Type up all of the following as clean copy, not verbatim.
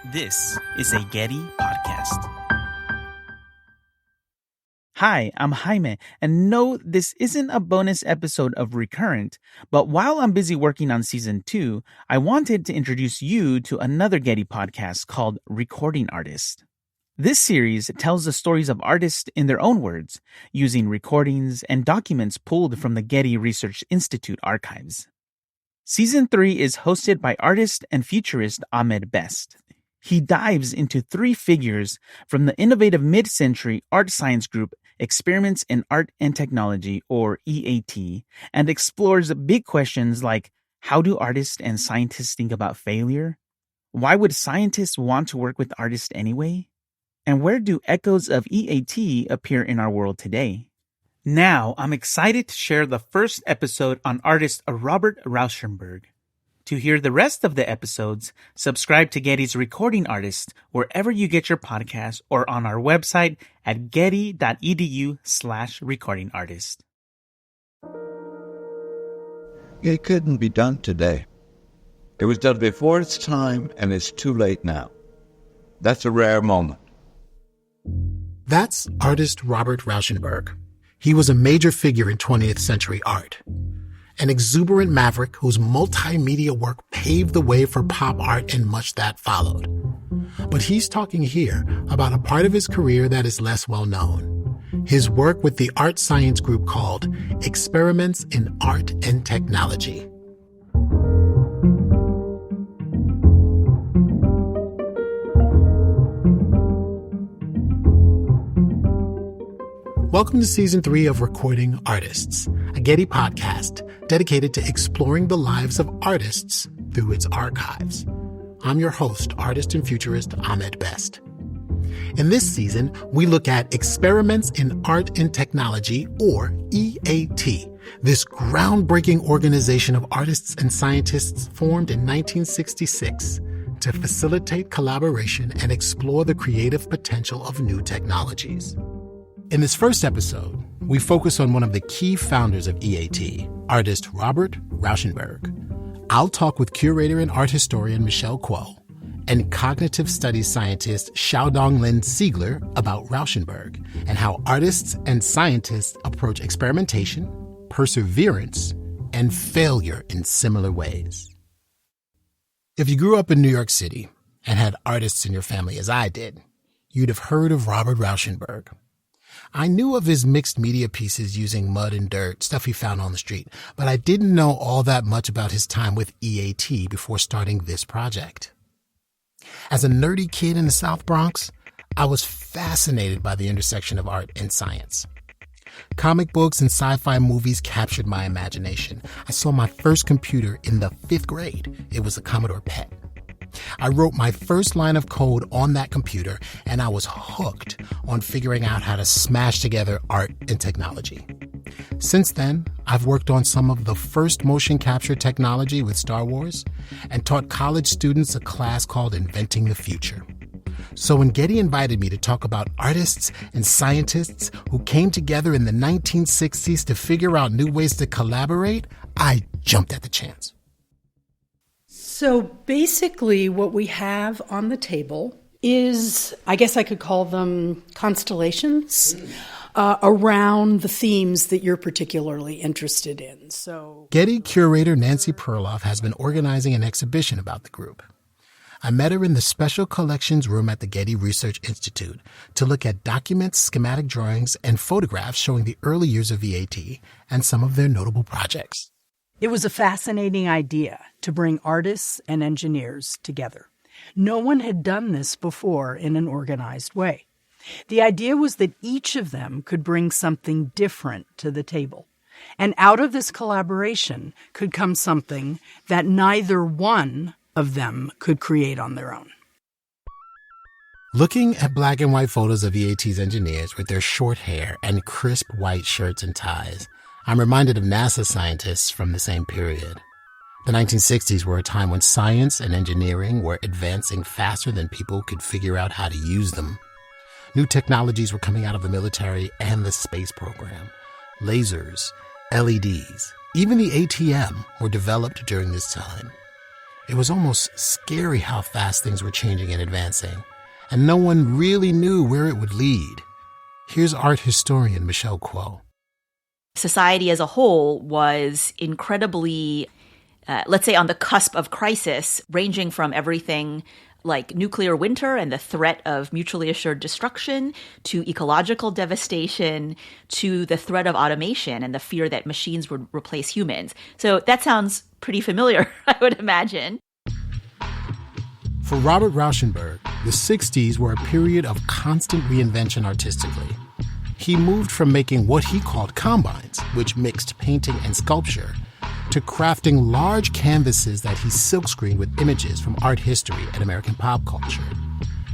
This is a Getty podcast. Hi, I'm Jaime, and no, this isn't a bonus episode of Recurrent, but while I'm busy working on Season 2, I wanted to introduce you to another Getty podcast called Recording Artist. This series tells the stories of artists in their own words, using recordings and documents pulled from the Getty Research Institute archives. Season 3 is hosted by artist and futurist Ahmed. He dives into three figures from the innovative mid-century art science group Experiments in Art and Technology, or E.A.T, and explores big questions like, how do artists and scientists think about failure? Why would scientists want to work with artists anyway? And where do echoes of E.A.T appear in our world today? Now, I'm excited to share the first episode on artist Robert Rauschenberg. To hear the rest of the episodes, subscribe to Getty's Recording Artist wherever you get your podcasts or on our website at getty.edu/recordingartist. It couldn't be done today. It was done before its time, and it's too late now. That's a rare moment. That's artist Robert Rauschenberg. He was a major figure in 20th century art. An exuberant maverick whose multimedia work paved the way for pop art and much that followed. But he's talking here about a part of his career that is less well known. His work with the art science group called Experiments in Art and Technology. Welcome to Season 3 of Recording Artists, a Getty podcast dedicated to exploring the lives of artists through its archives. I'm your host, artist and futurist Ahmed. In this season, we look at Experiments in Art and Technology, or E.A.T, this groundbreaking organization of artists and scientists formed in 1966 to facilitate collaboration and explore the creative potential of new technologies. In this first episode, we focus on one of the key founders of E.A.T, artist Robert Rauschenberg. I'll talk with curator and art historian Michelle Kuo and cognitive studies scientist Xiaodong Lin-Siegler about Rauschenberg and how artists and scientists approach experimentation, perseverance, and failure in similar ways. If you grew up in New York City and had artists in your family as I did, you'd have heard of Robert Rauschenberg. I knew of his mixed media pieces using mud and dirt, stuff he found on the street, but I didn't know all that much about his time with E.A.T before starting this project. As a nerdy kid in the South Bronx, I was fascinated by the intersection of art and science. Comic books and sci-fi movies captured my imagination. I saw my first computer in the 5th grade. It was a Commodore PET. I wrote my first line of code on that computer, and I was hooked on figuring out how to smash together art and technology. Since then, I've worked on some of the first motion capture technology with Star Wars and taught college students a class called Inventing the Future. So when Getty invited me to talk about artists and scientists who came together in the 1960s to figure out new ways to collaborate, I jumped at the chance. So basically what we have on the table is, I guess I could call them constellations around the themes that you're particularly interested in. So Getty curator Nancy Perloff has been organizing an exhibition about the group. I met her in the Special Collections room at the Getty Research Institute to look at documents, schematic drawings, and photographs showing the early years of E.A.T and some of their notable projects. It was a fascinating idea to bring artists and engineers together. No one had done this before in an organized way. The idea was that each of them could bring something different to the table. And out of this collaboration could come something that neither one of them could create on their own. Looking at black and white photos of E.A.T's engineers with their short hair and crisp white shirts and ties, I'm reminded of NASA scientists from the same period. The 1960s were a time when science and engineering were advancing faster than people could figure out how to use them. New technologies were coming out of the military and the space program. Lasers, LEDs, even the ATM were developed during this time. It was almost scary how fast things were changing and advancing, and no one really knew where it would lead. Here's art historian Michelle Kuo. Society as a whole was incredibly, let's say, on the cusp of crisis, ranging from everything like nuclear winter and the threat of mutually assured destruction, to ecological devastation, to the threat of automation and the fear that machines would replace humans. So that sounds pretty familiar, I would imagine. For Robert Rauschenberg, the 60s were a period of constant reinvention artistically. He moved from making what he called combines, which mixed painting and sculpture, to crafting large canvases that he silkscreened with images from art history and American pop culture.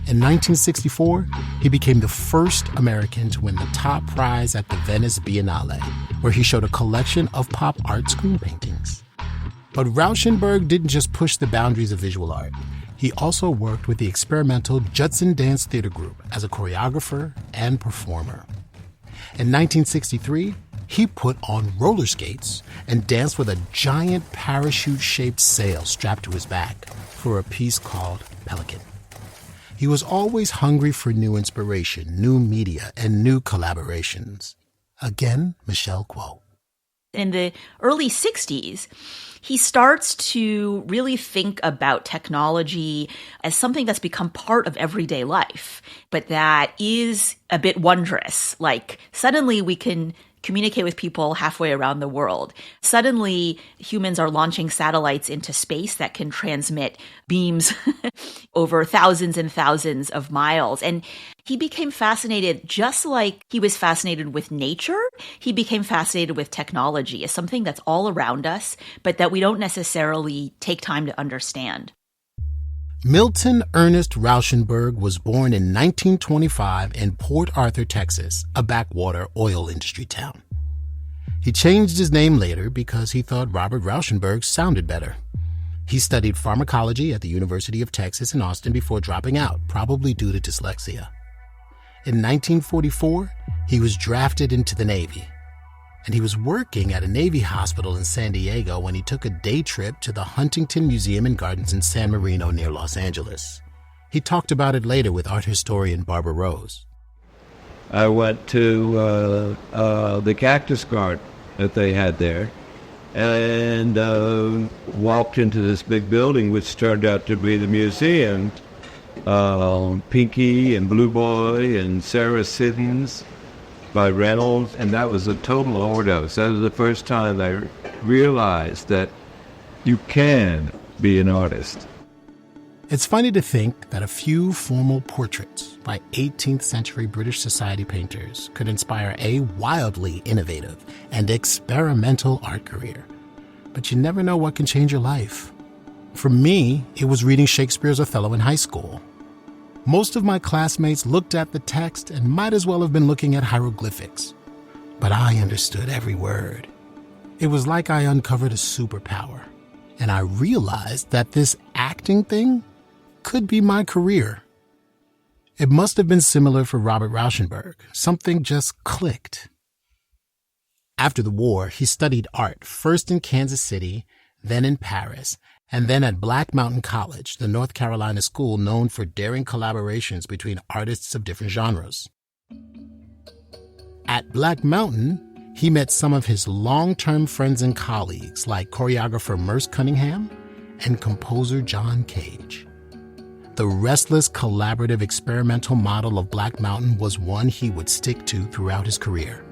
In 1964, he became the first American to win the top prize at the Venice Biennale, where he showed a collection of pop art screen paintings. But Rauschenberg didn't just push the boundaries of visual art. He also worked with the experimental Judson Dance Theater Group as a choreographer and performer. In 1963, he put on roller skates and danced with a giant parachute-shaped sail strapped to his back for a piece called Pelican. He was always hungry for new inspiration, new media, and new collaborations. Again, Michelle Kuo. In the early 60s, he starts to really think about technology as something that's become part of everyday life, but that is a bit wondrous. Like, suddenly we can communicate with people halfway around the world. Suddenly, humans are launching satellites into space that can transmit beams over thousands and thousands of miles. And he became fascinated, just like he was fascinated with nature, he became fascinated with technology as something that's all around us, but that we don't necessarily take time to understand. Milton Ernest Rauschenberg was born in 1925 in Port Arthur, Texas, a backwater oil industry town. He changed his name later because he thought Robert Rauschenberg sounded better. He studied pharmacology at the University of Texas in Austin before dropping out, probably due to dyslexia. In 1944, he was drafted into the Navy, and he was working at a Navy hospital in San Diego when he took a day trip to the Huntington Museum and Gardens in San Marino near Los Angeles. He talked about it later with art historian Barbara Rose. I went to the cactus garden that they had there and walked into this big building, which turned out to be the museum. Pinky and Blue Boy and Sarah Siddons by Reynolds, and that was a total overdose. That was the first time I realized that you can be an artist. It's funny to think that a few formal portraits by 18th century British society painters could inspire a wildly innovative and experimental art career. But you never know what can change your life. For me, it was reading Shakespeare's Othello in high school. Most of my classmates looked at the text and might as well have been looking at hieroglyphics. But I understood every word. It was like I uncovered a superpower, and I realized that this acting thing could be my career. It must have been similar for Robert Rauschenberg. Something just clicked. After the war, he studied art, first in Kansas City, then in Paris, and then at Black Mountain College, the North Carolina school known for daring collaborations between artists of different genres. At Black Mountain, he met some of his long-term friends and colleagues like choreographer Merce Cunningham and composer John Cage. The restless, collaborative, experimental model of Black Mountain was one he would stick to throughout his career.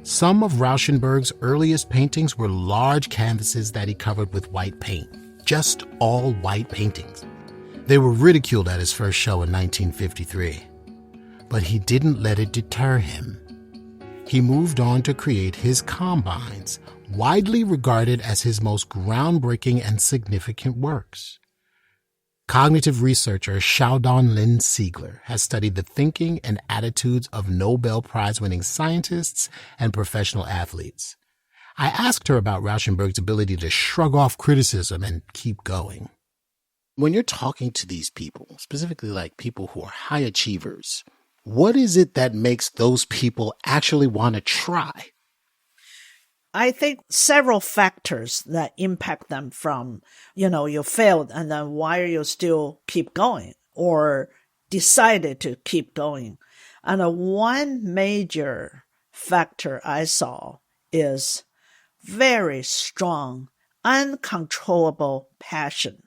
Some of Rauschenberg's earliest paintings were large canvases that he covered with white paint, just all white paintings. They were ridiculed at his first show in 1953, but he didn't let it deter him. He moved on to create his combines, widely regarded as his most groundbreaking and significant works. Cognitive researcher Xiaodong Lin-Siegler has studied the thinking and attitudes of Nobel Prize-winning scientists and professional athletes. I asked her about Rauschenberg's ability to shrug off criticism and keep going. When you're talking to these people, specifically like people who are high achievers, what is it that makes those people actually want to try? I think several factors that impact them from, you failed and then why are you still keep going or decided to keep going. And one major factor I saw is very strong, uncontrollable passion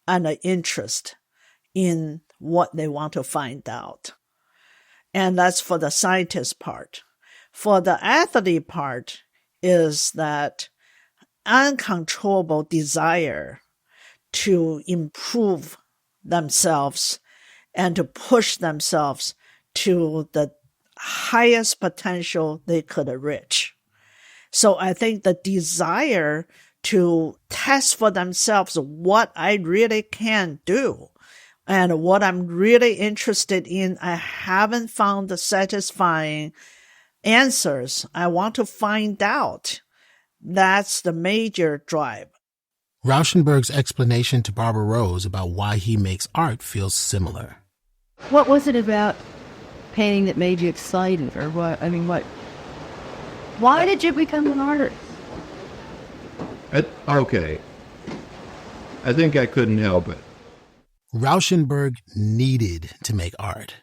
and an interest in what they want to find out. And that's for the scientist part. For the athlete part is that uncontrollable desire to improve themselves and to push themselves to the highest potential they could reach. So I think the desire to test for themselves what I really can do and what I'm really interested in, I haven't found the satisfying answers. I want to find out. That's the major drive. Rauschenberg's explanation to Barbara Rose about why he makes art feels similar. What was it about painting that made you excited, or what? I mean, why did you become an artist? Okay. I think I couldn't help it. Rauschenberg needed to make art.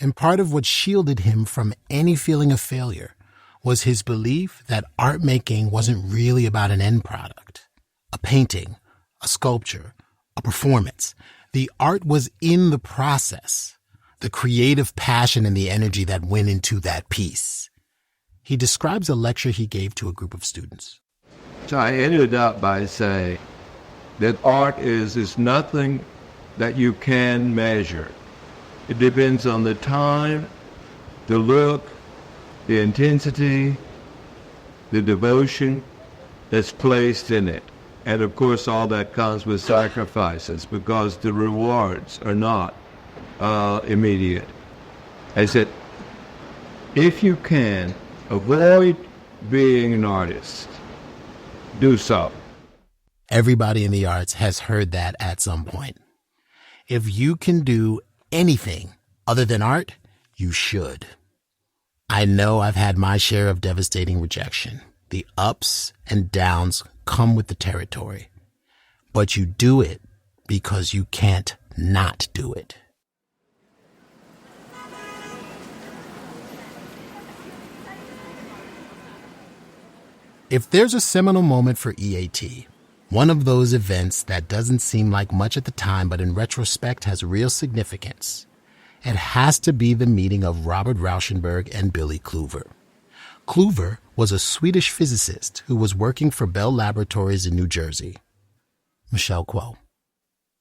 And part of what shielded him from any feeling of failure was his belief that art making wasn't really about an end product, a painting, a sculpture, a performance. The art was in the process, the creative passion and the energy that went into that piece. He describes a lecture he gave to a group of students. So I ended up by saying that art is nothing that you can measure. It depends on the time, the look, the intensity, the devotion that's placed in it. And of course, all that comes with sacrifices because the rewards are not immediate. I said, if you can avoid being an artist, do so. Everybody in the arts has heard that at some point. If you can do anything other than art, you should. I know I've had my share of devastating rejection. The ups and downs come with the territory. But you do it because you can't not do it. If there's a seminal moment for E.A.T., one of those events that doesn't seem like much at the time but in retrospect has real significance, it has to be the meeting of Robert Rauschenberg and Billy Kluver. Kluver was a Swedish physicist who was working for Bell Laboratories in New Jersey. Michelle Kuo.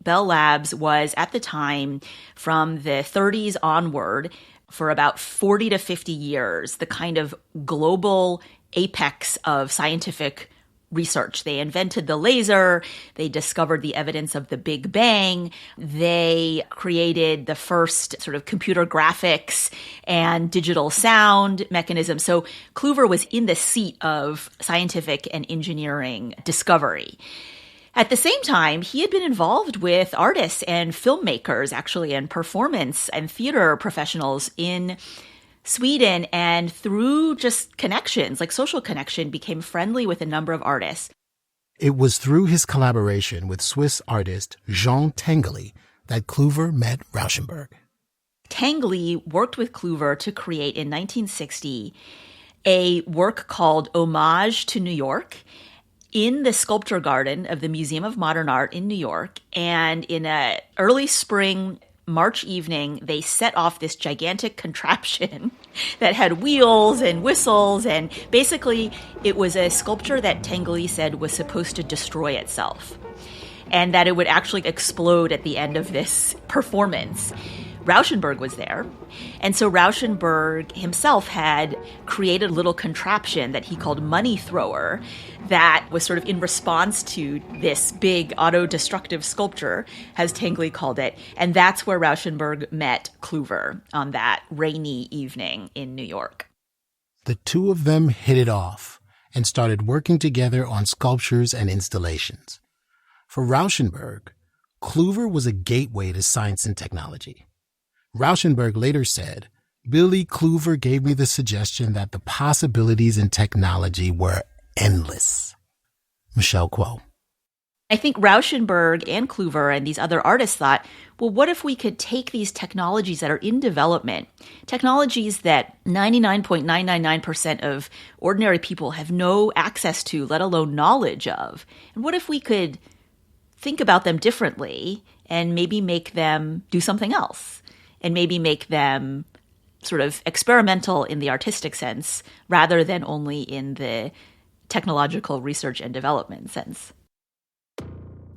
Bell Labs was, at the time, from the 30s onward, for about 40 to 50 years, the kind of global apex of scientific research. They invented the laser. They discovered the evidence of the Big Bang. They created the first sort of computer graphics and digital sound mechanism. So Kluver was in the seat of scientific and engineering discovery. At the same time, he had been involved with artists and filmmakers, actually, and performance and theater professionals in Sweden, and through just connections, like social connection, became friendly with a number of artists. It was through his collaboration with Swiss artist Jean Tinguely that Kluver met Rauschenberg. Tinguely worked with Kluver to create in 1960 a work called Homage to New York in the sculpture garden of the Museum of Modern Art in New York. And in an early spring March evening, they set off this gigantic contraption that had wheels and whistles, and basically it was a sculpture that Tinguely said was supposed to destroy itself, and that it would actually explode at the end of this performance. Rauschenberg was there, and so Rauschenberg himself had created a little contraption that he called Money Thrower that was sort of in response to this big auto-destructive sculpture, as Tinguely called it, and that's where Rauschenberg met Kluver on that rainy evening in New York. The two of them hit it off and started working together on sculptures and installations. For Rauschenberg, Kluver was a gateway to science and technology. Rauschenberg later said, Billy Kluver gave me the suggestion that the possibilities in technology were endless. Michelle Kuo. I think Rauschenberg and Kluver and these other artists thought, well, what if we could take these technologies that are in development, technologies that 99.999% of ordinary people have no access to, let alone knowledge of, and what if we could think about them differently and maybe make them do something else, and maybe make them sort of experimental in the artistic sense rather than only in the technological research and development sense.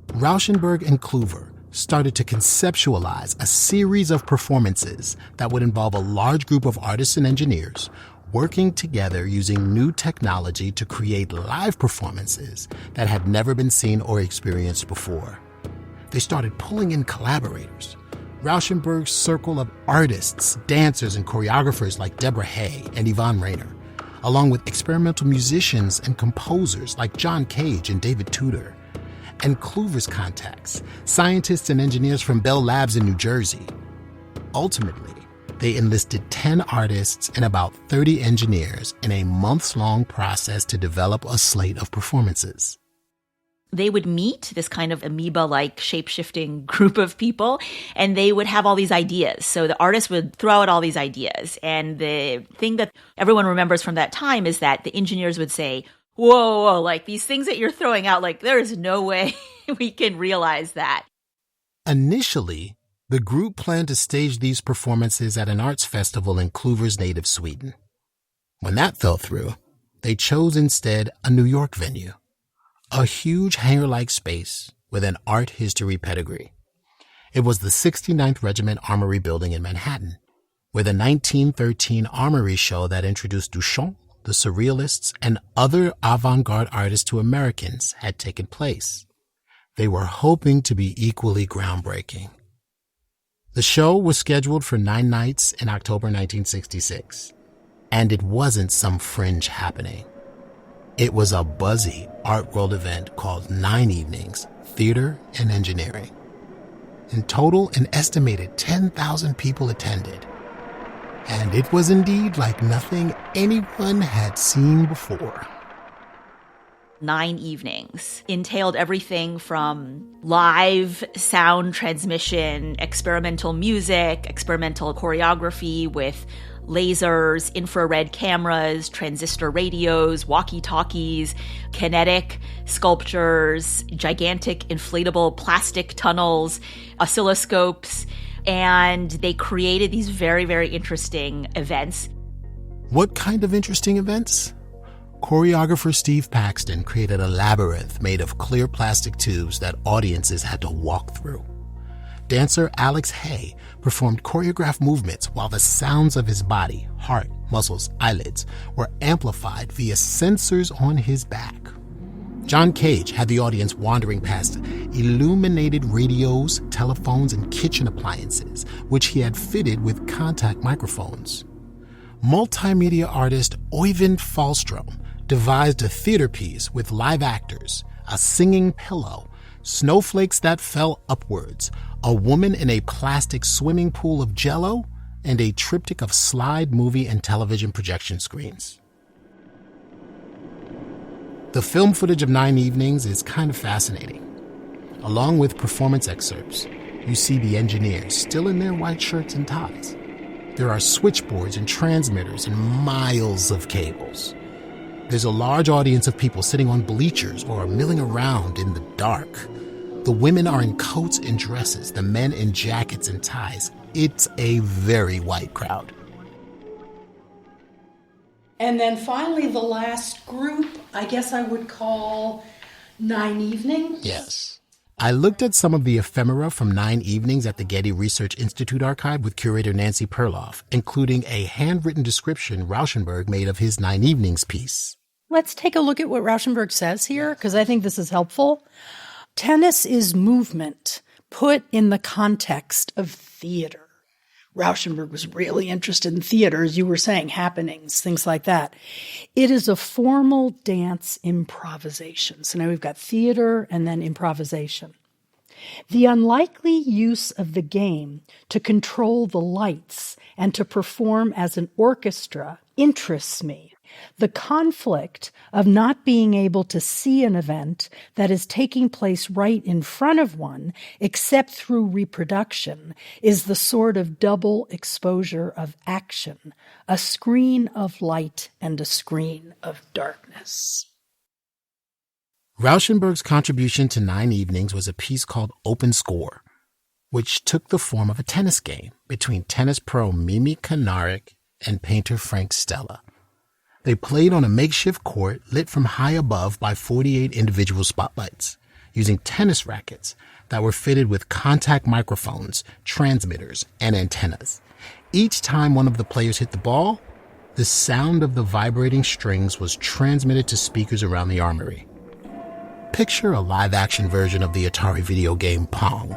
Rauschenberg and Kluver started to conceptualize a series of performances that would involve a large group of artists and engineers working together using new technology to create live performances that had never been seen or experienced before. They started pulling in collaborators. Rauschenberg's circle of artists, dancers, and choreographers like Deborah Hay and Yvonne Rainer, along with experimental musicians and composers like John Cage and David Tudor, and Kluver's contacts, scientists and engineers from Bell Labs in New Jersey. Ultimately, they enlisted 10 artists and about 30 engineers in a months-long process to develop a slate of performances. They would meet, this kind of amoeba-like shape-shifting group of people, and they would have all these ideas. So the artists would throw out all these ideas. And the thing that everyone remembers from that time is that the engineers would say, whoa, like these things that you're throwing out, like there is no way we can realize that. Initially, the group planned to stage these performances at an arts festival in Kluver's native Sweden. When that fell through, they chose instead a New York venue, a huge hangar-like space with an art history pedigree. It was the 69th Regiment Armory Building in Manhattan, where the 1913 Armory show that introduced Duchamp, the Surrealists, and other avant-garde artists to Americans had taken place. They were hoping to be equally groundbreaking. The show was scheduled for 9 nights in October 1966, and it wasn't some fringe happening. It was a buzzy art world event called 9 Evenings, Theater and Engineering. In total, an estimated 10,000 people attended. And it was indeed like nothing anyone had seen before. 9 evenings entailed everything from live sound transmission, experimental music, experimental choreography with lasers, infrared cameras, transistor radios, walkie-talkies, kinetic sculptures, gigantic inflatable plastic tunnels, oscilloscopes, and they created these very, very interesting events. What kind of interesting events? Choreographer Steve Paxton created a labyrinth made of clear plastic tubes that audiences had to walk through. Dancer Alex Hay performed choreographed movements while the sounds of his body, heart, muscles, eyelids were amplified via sensors on his back. John Cage had the audience wandering past illuminated radios, telephones, and kitchen appliances, which he had fitted with contact microphones. Multimedia artist Oyvind Fahlstrom devised a theater piece with live actors, a singing pillow, snowflakes that fell upwards, a woman in a plastic swimming pool of jello, and a triptych of slide movie and television projection screens. The film footage of 9 Evenings is kind of fascinating. Along with performance excerpts, you see the engineers still in their white shirts and ties. There are switchboards and transmitters and miles of cables. There's a large audience of people sitting on bleachers or milling around in the dark. The women are in coats and dresses, the men in jackets and ties. It's a very white crowd. And then finally, the last group, I guess I would call 9 Evenings. Yes. I looked at some of the ephemera from 9 Evenings at the Getty Research Institute archive with curator Nancy Perloff, including a handwritten description Rauschenberg made of his 9 Evenings piece. Let's take a look at what Rauschenberg says here, because I think this is helpful. Tennis is movement put in the context of theater. Rauschenberg was really interested in theater, as you were saying, happenings, things like that. It is a formal dance improvisation. So now we've got theater and then improvisation. The unlikely use of the game to control the lights and to perform as an orchestra interests me. The conflict of not being able to see an event that is taking place right in front of one, except through reproduction, is the sort of double exposure of action, a screen of light and a screen of darkness. Rauschenberg's contribution to 9 Evenings was a piece called Open Score, which took the form of a tennis game between tennis pro Mimi Kanarek and painter Frank Stella. They played on a makeshift court lit from high above by 48 individual spotlights, using tennis rackets that were fitted with contact microphones, transmitters, and antennas. Each time one of the players hit the ball, the sound of the vibrating strings was transmitted to speakers around the armory. Picture a live-action version of the Atari video game Pong.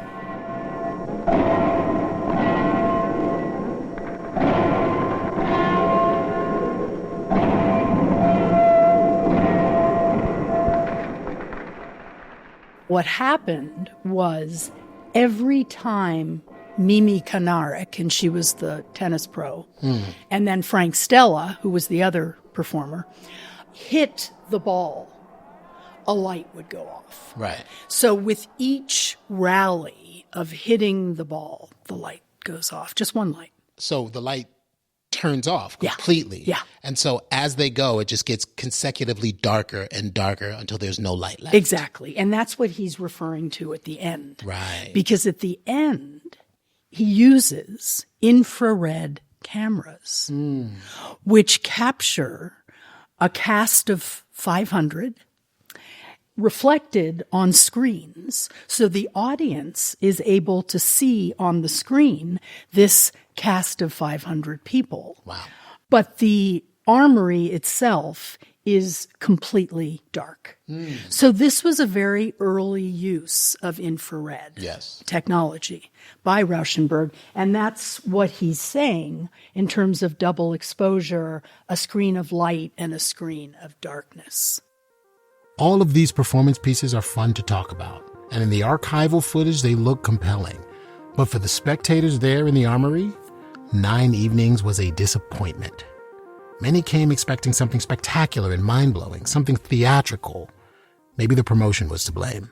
What happened was every time Mimi Kanarek, and she was the tennis pro, and then Frank Stella, who was the other performer, hit the ball, a light would go off. Right. So with each rally of hitting the ball, the light goes off, just one light. So the light turns off completely. Yeah. And so as they go, it just gets consecutively darker and darker until there's no light left. Exactly. And that's what he's referring to at the end. Right. Because at the end, he uses infrared cameras, which capture a cast of 500 reflected on screens. So the audience is able to see on the screen this cast of 500 people. Wow. But the armory itself is completely dark. So this was a very early use of infrared technology by Rauschenberg. And that's what he's saying in terms of double exposure, a screen of light and a screen of darkness. All of these performance pieces are fun to talk about, and in the archival footage, they look compelling. But for the spectators there in the armory, 9 Evenings was a disappointment. Many came expecting something spectacular and mind-blowing, something theatrical. Maybe the promotion was to blame.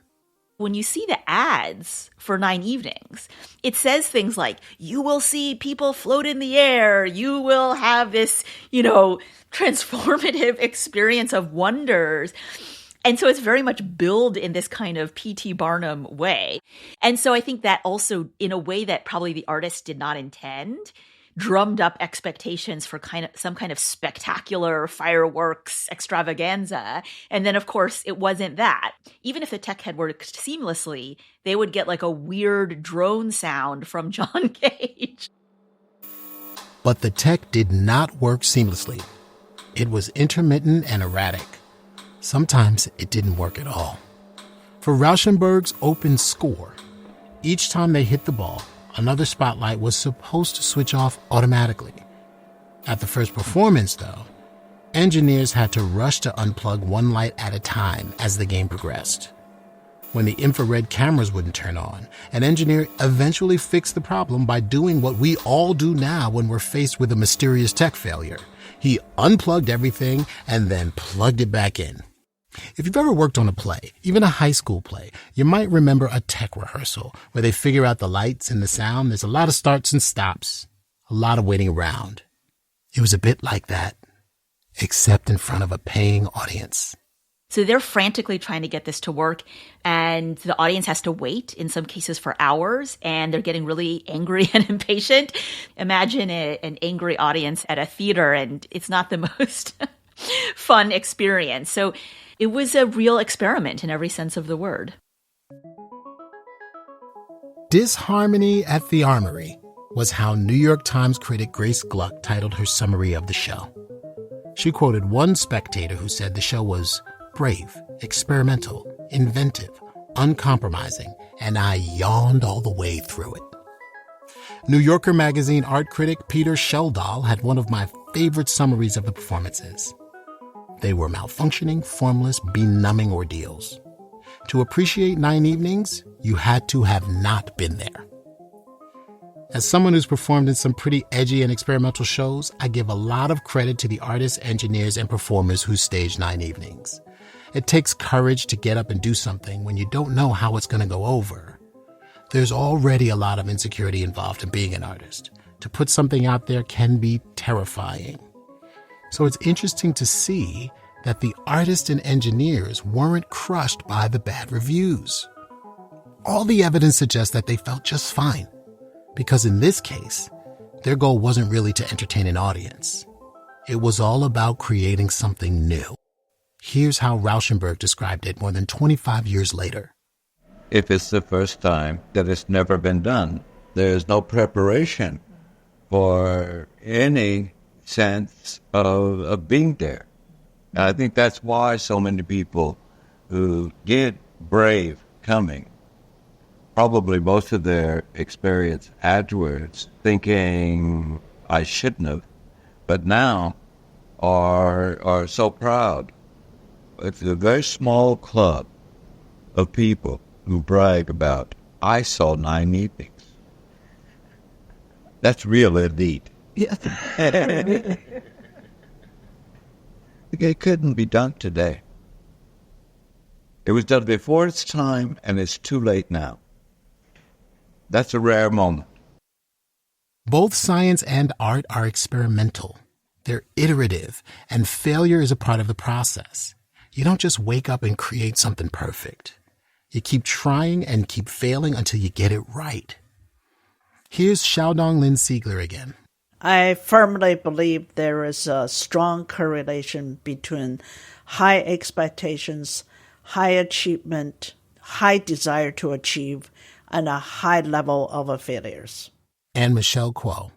When you see the ads for 9 Evenings, it says things like, you will see people float in the air, you will have this, transformative experience of wonders. And so it's very much billed in this kind of P.T. Barnum way. And so I think that also, in a way that probably the artist did not intend, drummed up expectations for some kind of spectacular fireworks extravaganza. And then, of course, it wasn't that. Even if the tech had worked seamlessly, they would get like a weird drone sound from John Cage. But the tech did not work seamlessly. It was intermittent and erratic. Sometimes it didn't work at all. For Rauschenberg's Open Score, each time they hit the ball, another spotlight was supposed to switch off automatically. At the first performance, though, engineers had to rush to unplug one light at a time as the game progressed. When the infrared cameras wouldn't turn on, an engineer eventually fixed the problem by doing what we all do now when we're faced with a mysterious tech failure. He unplugged everything and then plugged it back in. If you've ever worked on a play, even a high school play, you might remember a tech rehearsal where they figure out the lights and the sound. There's a lot of starts and stops, a lot of waiting around. It was a bit like that, except in front of a paying audience. So they're frantically trying to get this to work, and the audience has to wait, in some cases for hours, and they're getting really angry and impatient. Imagine an angry audience at a theater, and it's not the most fun experience. So it was a real experiment in every sense of the word. Disharmony at the Armory was how New York Times critic Grace Gluck titled her summary of the show. She quoted one spectator who said the show was brave, experimental, inventive, uncompromising, and I yawned all the way through it. New Yorker magazine art critic Peter Sheldal had one of my favorite summaries of the performances. They were malfunctioning, formless, benumbing ordeals. To appreciate 9 Evenings, you had to have not been there. As someone who's performed in some pretty edgy and experimental shows, I give a lot of credit to the artists, engineers, and performers who stage 9 Evenings. It takes courage to get up and do something when you don't know how it's going to go over. There's already a lot of insecurity involved in being an artist. To put something out there can be terrifying. So it's interesting to see that the artists and engineers weren't crushed by the bad reviews. All the evidence suggests that they felt just fine. Because in this case, their goal wasn't really to entertain an audience. It was all about creating something new. Here's how Rauschenberg described it more than 25 years later. If it's the first time that it's never been done, there's no preparation for any sense of being there. And I think that's why so many people who get brave coming, probably most of their experience afterwards, thinking I shouldn't have, but now are so proud. It's a very small club of people who brag about, I saw 9 Evenings. That's real elite. Yes. It couldn't be done today. It was done before its time, and it's too late now. That's a rare moment. Both science and art are experimental. They're iterative, and failure is a part of the process. You don't just wake up and create something perfect. You keep trying and keep failing until you get it right. Here's Xiaodong Lin-Siegler again. I firmly believe there is a strong correlation between high expectations, high achievement, high desire to achieve, and a high level of failures. And Michelle Kuo.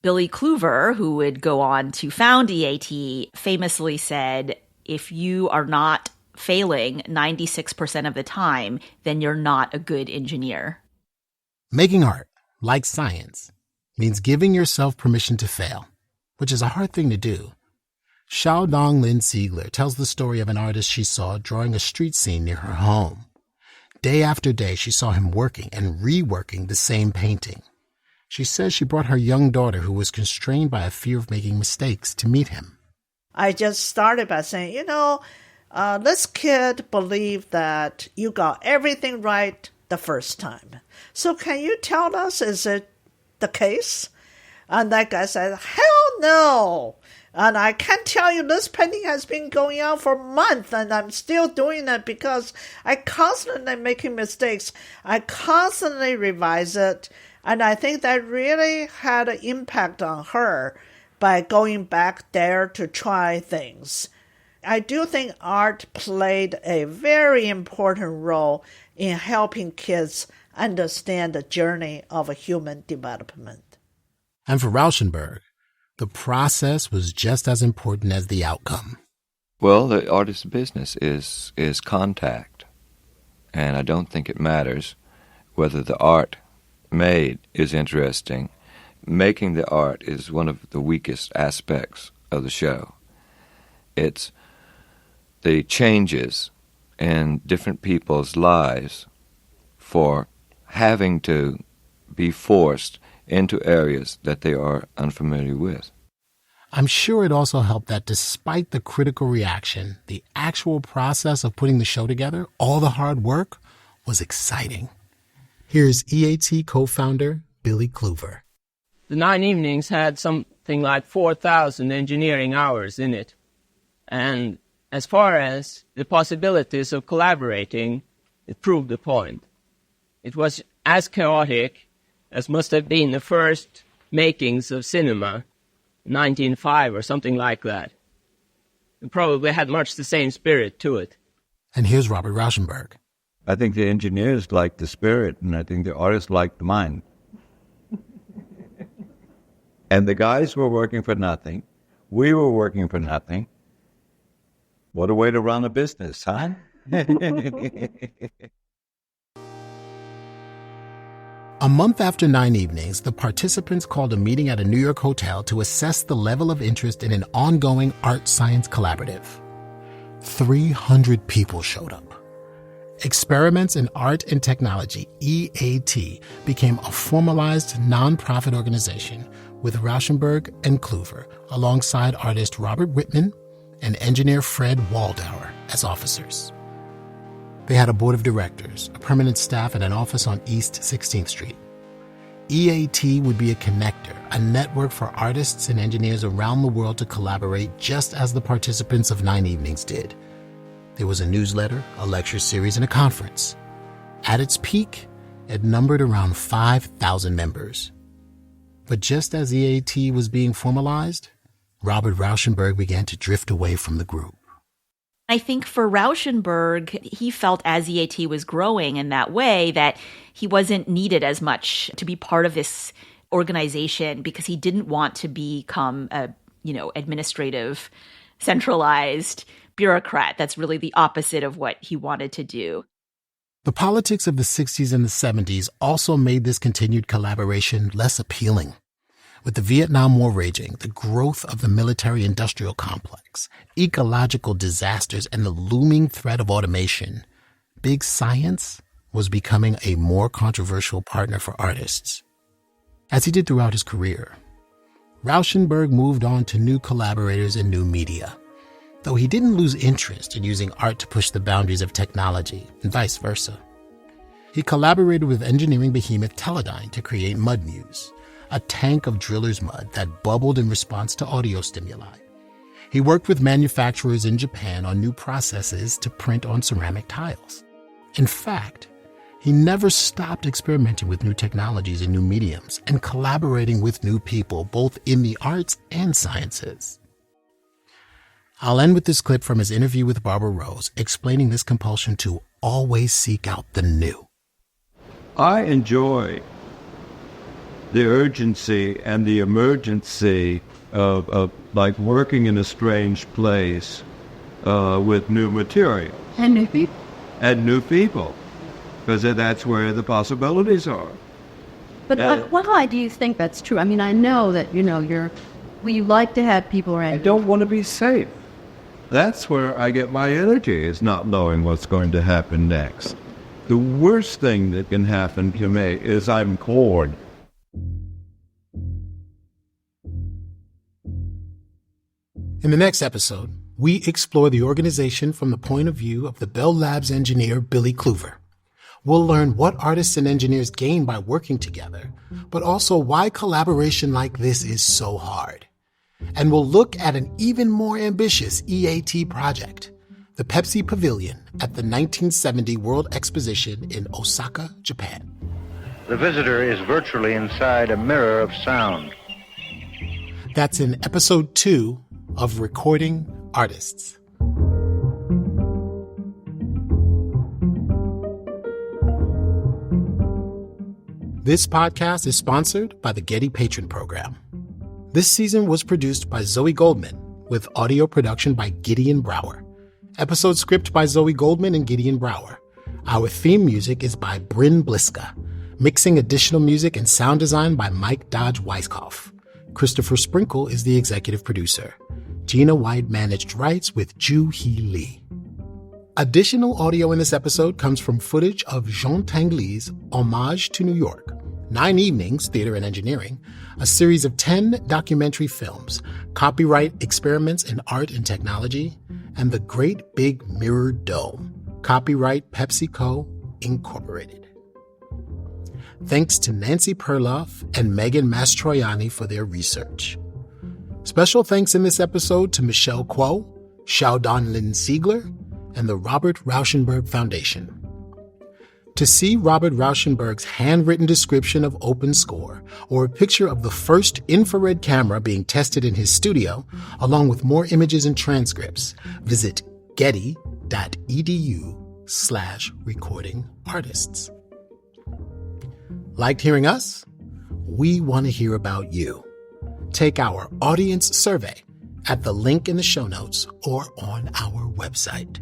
Billy Kluver, who would go on to found E.A.T, famously said, if you are not failing 96% of the time, then you're not a good engineer. Making art, like science, means giving yourself permission to fail, which is a hard thing to do. Xiaodong Lin-Siegler tells the story of an artist she saw drawing a street scene near her home. Day after day, she saw him working and reworking the same painting. She says she brought her young daughter, who was constrained by a fear of making mistakes, to meet him. I just started by saying, this kid believed that you got everything right the first time. So can you tell us, is it the case? And that guy said, hell no. And I can tell you this painting has been going on for months and I'm still doing it because I constantly making mistakes. I constantly revise it. And I think that really had an impact on her by going back there to try things. I do think art played a very important role in helping kids understand the journey of a human development. And for Rauschenberg, the process was just as important as the outcome. Well, the artist's business is contact. And I don't think it matters whether the art made is interesting. Making the art is one of the weakest aspects of the show. It's the changes in different people's lives for having to be forced into areas that they are unfamiliar with. I'm sure it also helped that despite the critical reaction, the actual process of putting the show together, all the hard work, was exciting. Here's E.A.T co-founder Billy Kluver. The 9 Evenings had something like 4,000 engineering hours in it. And as far as the possibilities of collaborating, it proved the point. It was as chaotic as must have been the first makings of cinema, 1905 or something like that. It probably had much the same spirit to it. And here's Robert Rauschenberg. I think the engineers liked the spirit, and I think the artists liked the mind. And the guys were working for nothing. We were working for nothing. What a way to run a business, huh? A month after 9 Evenings, the participants called a meeting at a New York hotel to assess the level of interest in an ongoing art-science collaborative. 300 people showed up. Experiments in Art and Technology, E.A.T, became a formalized nonprofit organization with Rauschenberg and Kluver alongside artist Robert Whitman and engineer Fred Waldauer as officers. They had a board of directors, a permanent staff, and an office on East 16th Street. E.A.T would be a connector, a network for artists and engineers around the world to collaborate just as the participants of 9 Evenings did. There was a newsletter, a lecture series, and a conference. At its peak, it numbered around 5,000 members. But just as E.A.T was being formalized, Robert Rauschenberg began to drift away from the group. I think for Rauschenberg, he felt as E.A.T was growing in that way that he wasn't needed as much to be part of this organization because he didn't want to become a, administrative, centralized bureaucrat. That's really the opposite of what he wanted to do. The politics of the 60s and the 70s also made this continued collaboration less appealing. With the Vietnam War raging, the growth of the military-industrial complex, ecological disasters, and the looming threat of automation, big science was becoming a more controversial partner for artists. As he did throughout his career, Rauschenberg moved on to new collaborators and new media, though he didn't lose interest in using art to push the boundaries of technology, and vice versa. He collaborated with engineering behemoth Teledyne to create Mud Muse, a tank of driller's mud that bubbled in response to audio stimuli. He worked with manufacturers in Japan on new processes to print on ceramic tiles. In fact, he never stopped experimenting with new technologies and new mediums and collaborating with new people, both in the arts and sciences. I'll end with this clip from his interview with Barbara Rose, explaining this compulsion to always seek out the new. I enjoy the urgency and the emergency of like working in a strange place with new material. And new people. And new people. Because that's where the possibilities are. But why do you think that's true? I mean, I know that, you like to have people around. I don't want to be safe. That's where I get my energy, is not knowing what's going to happen next. The worst thing that can happen to me is I'm bored. In the next episode, we explore the organization from the point of view of the Bell Labs engineer Billy Kluver. We'll learn what artists and engineers gain by working together, but also why collaboration like this is so hard. And we'll look at an even more ambitious E.A.T project, the Pepsi Pavilion at the 1970 World Exposition in Osaka, Japan. The visitor is virtually inside a mirror of sound. That's in episode 2 of Recording Artists. This podcast is sponsored by the Getty Patron Program. This season was produced by Zoe Goldman, with audio production by Gideon Brower. Episode script by Zoe Goldman and Gideon Brower. Our theme music is by Bryn Bliska. Mixing additional music and sound design by Mike Dodge Weiskopf. Christopher Sprinkle is the executive producer. Gina White managed rights with Ju Hee Lee. Additional audio in this episode comes from footage of Jean Tinguely's Homage to New York, 9 Evenings, Theater and Engineering, a series of 10 documentary films, copyright Experiments in Art and Technology, and The Great Big Mirror Dome, copyright PepsiCo, Incorporated. Thanks to Nancy Perloff and Megan Mastroianni for their research. Special thanks in this episode to Michelle Kuo, Xiaodong Lin-Siegler, and the Robert Rauschenberg Foundation. To see Robert Rauschenberg's handwritten description of OpenScore or a picture of the first infrared camera being tested in his studio, along with more images and transcripts, visit getty.edu/recordingartists. Liked hearing us? We want to hear about you. Take our audience survey at the link in the show notes or on our website.